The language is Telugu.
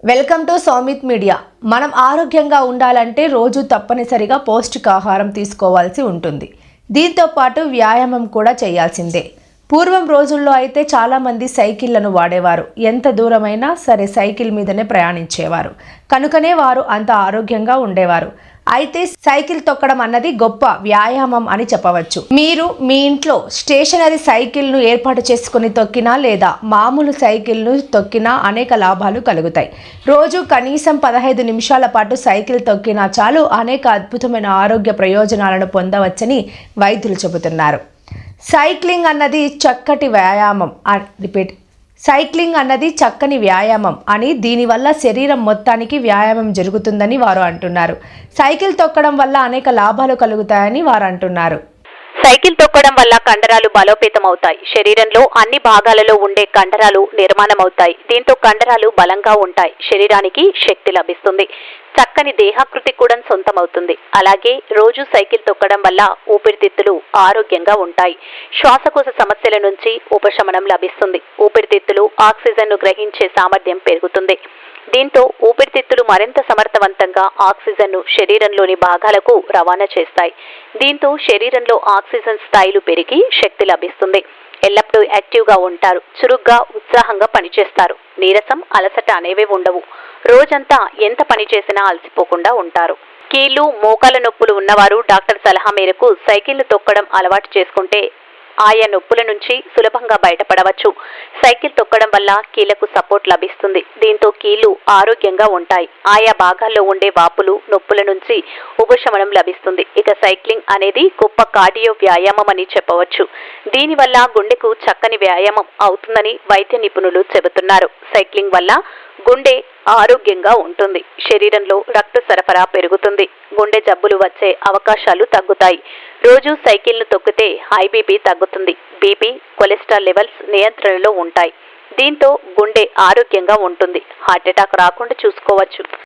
Welcome to Soumith media. మనం ఆరోగ్యంగా ఉండాలంటే రోజు తప్పనిసరిగా పౌష్టికాహారం తీసుకోవాల్సి ఉంటుంది. దీంతో పాటు వ్యాయామం కూడా చేయాల్సిందే. పూర్వం రోజుల్లో అయితే చాలామంది సైకిళ్లను వాడేవారు. ఎంత దూరమైనా సరే సైకిల్ మీదనే ప్రయాణించేవారు. కనుకనే వారు అంత ఆరోగ్యంగా ఉండేవారు. అయితే సైకిల్ తొక్కడం అన్నది గొప్ప వ్యాయామం అని చెప్పవచ్చు. మీరు మీ ఇంట్లో స్టేషనరీ సైకిల్ను ఏర్పాటు చేసుకుని తొక్కినా లేదా మామూలు సైకిల్ను తొక్కినా అనేక లాభాలు కలుగుతాయి. రోజు కనీసం 15 నిమిషాల పాటు సైకిల్ తొక్కినా చాలు అనేక అద్భుతమైన ఆరోగ్య ప్రయోజనాలను పొందవచ్చని వైద్యులు చెబుతున్నారు. సైక్లింగ్ అన్నది చక్కని వ్యాయామం అని, దీనివల్ల శరీరం మొత్తానికి వ్యాయామం జరుగుతుందని వారు అంటున్నారు. సైకిల్ తొక్కడం వల్ల అనేక లాభాలు కలుగుతాయని వారు అంటున్నారు. సైకిల్ తొక్కడం వల్ల కండరాలు బలోపేతం అవుతాయి. శరీరంలో అన్ని భాగాలలో ఉండే కండరాలు నిర్మాణమవుతాయి. దీంతో కండరాలు బలంగా ఉంటాయి. శరీరానికి శక్తి లభిస్తుంది. చక్కని దేహాకృతి కూడా సొంతమవుతుంది. అలాగే రోజు సైకిల్ తొక్కడం వల్ల ఊపిరితిత్తులు ఆరోగ్యంగా ఉంటాయి. శ్వాసకోశ సమస్యల నుంచి ఉపశమనం లభిస్తుంది. ఊపిరితిత్తులు ఆక్సిజన్ను గ్రహించే సామర్థ్యం పెరుగుతుంది. దీంతో ఊపిరితిత్తులు మరింత సమర్థవంతంగా ఆక్సిజన్ను శరీరంలోని భాగాలకు రవాణా చేస్తాయి. దీంతో శరీరంలో ఆక్సిజన్ స్థాయిలు పెరిగి శక్తి లభిస్తుంది. ఎల్లప్పుడూ యాక్టివ్గా ఉంటారు. చురుగ్గా, ఉత్సాహంగా పనిచేస్తారు. నీరసం, అలసట అనేవి ఉండవు. రోజంతా ఎంత పని చేసినా అలసిపోకుండా ఉంటారు. కీళ్లు, మోకాల నొప్పులు ఉన్నవారు డాక్టర్ సలహా మేరకు సైకిళ్లు తొక్కడం అలవాటు చేసుకుంటే ఆయా నొప్పుల నుంచి సులభంగా బయటపడవచ్చు. సైకిల్ తొక్కడం వల్ల కీళ్లకు సపోర్ట్ లభిస్తుంది. దీంతో కీళ్లు ఆరోగ్యంగా ఉంటాయి. ఆయా భాగాల్లో ఉండే వాపులు, నొప్పుల నుంచి ఉపశమనం లభిస్తుంది. ఇక సైక్లింగ్ అనేది గొప్ప కార్డియో వ్యాయామం అని చెప్పవచ్చు. దీనివల్ల గుండెకు చక్కని వ్యాయామం అవుతుందని వైద్య నిపుణులు చెబుతున్నారు. సైక్లింగ్ వల్ల గుండె ఆరోగ్యంగా ఉంటుంది. శరీరంలో రక్త సరఫరా పెరుగుతుంది. గుండె జబ్బులు వచ్చే అవకాశాలు తగ్గుతాయి. రోజు సైకిల్ను తొక్కితే హై బీపీ తగ్గుతుంది. బీపీ, కొలెస్ట్రాల్ లెవెల్స్ నియంత్రణలో ఉంటాయి. దీంతో గుండె ఆరోగ్యంగా ఉంటుంది. హార్ట్ అటాక్ రాకుండా చూసుకోవచ్చు.